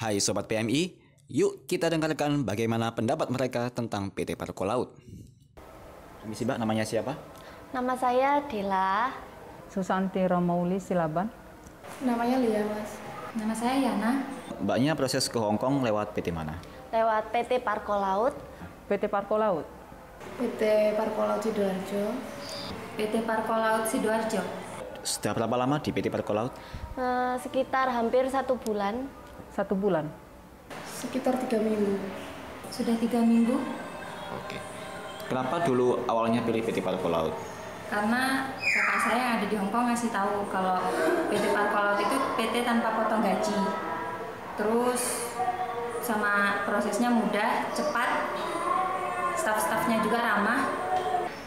Hai Sobat PMI, yuk kita dengarkan bagaimana pendapat mereka tentang PT Parco Laut. Permisi Mbak, namanya siapa? Nama saya Dela. Susanti Romauli Silaban. Namanya Lia, Mas. Nama saya Yana. Mbaknya proses ke Hong Kong lewat PT mana? Lewat PT Parco Laut. PT Parco Laut. PT Parco Laut Sidoarjo. PT Parco Laut Sidoarjo. Sudah berapa lama di PT Parco Laut? Sekitar hampir 1 bulan. 1 bulan. Sekitar 3 minggu. Sudah 3 minggu. Oke. Kenapa dulu awalnya pilih PT Parco Laut? Karena kakak saya yang ada di Hong Kong ngasih tahu kalau PT Parco Laut itu PT tanpa potong gaji. Terus sama prosesnya mudah, cepat, staf-stafnya juga ramah.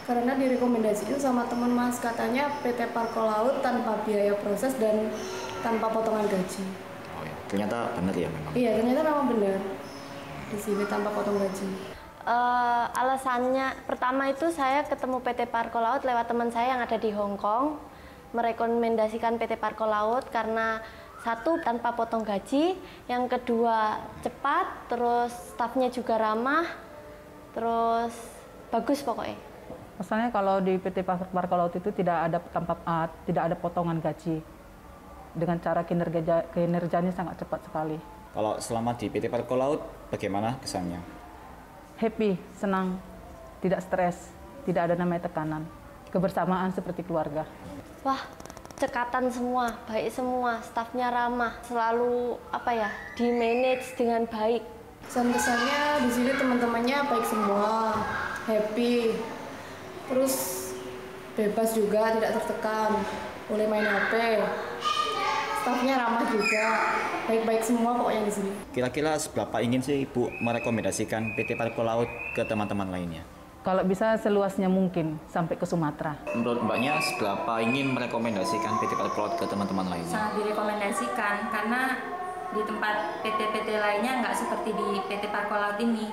Karena direkomendasiin sama teman Mas, katanya PT Parco Laut tanpa biaya proses dan tanpa potongan gaji. Oh ya, ternyata benar ya memang. Iya, ternyata memang benar. Di sini tanpa potong gaji. Alasannya pertama itu saya ketemu PT Parco Laut lewat teman saya yang ada di Hong Kong, merekomendasikan PT Parco Laut karena satu tanpa potong gaji, yang kedua cepat, terus stafnya juga ramah, terus bagus pokoknya. Asalnya kalau di PT Parco Laut itu tidak ada potongan gaji. Dengan cara kinerjanya sangat cepat sekali. Kalau selama di PT Parco Laut, bagaimana kesannya? Happy, senang, tidak stres, tidak ada namanya tekanan. Kebersamaan seperti keluarga. Wah, cekatan semua, baik semua, stafnya ramah, selalu di manage dengan baik. Kesan-kesannya di sini teman-temannya baik semua, happy. Terus bebas juga, tidak tertekan, boleh main HP. Stafnya ramah juga, baik-baik semua pokoknya di sini. Kira-kira seberapa ingin sih Ibu merekomendasikan PT Parco Laut ke teman-teman lainnya? Kalau bisa seluasnya mungkin sampai ke Sumatera. Menurut Mbaknya seberapa ingin merekomendasikan PT Parco Laut ke teman-teman lainnya? Sangat direkomendasikan karena di tempat PT-PT lainnya nggak seperti di PT Parco Laut ini.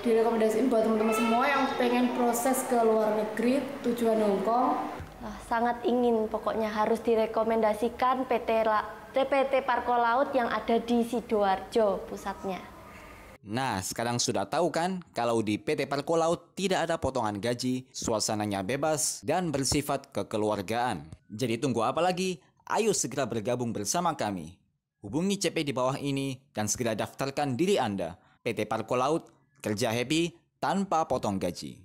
Direkomendasiin buat teman-teman semua yang pengen proses ke luar negeri tujuan Hong Kong. Sangat ingin, pokoknya harus direkomendasikan PT Parco Laut yang ada di Sidoarjo pusatnya. Nah, sekarang sudah tahu kan kalau di PT Parco Laut tidak ada potongan gaji, suasananya bebas dan bersifat kekeluargaan. Jadi tunggu apa lagi? Ayo segera bergabung bersama kami. Hubungi CP di bawah ini dan segera daftarkan diri Anda. PT Parco Laut, kerja happy tanpa potong gaji.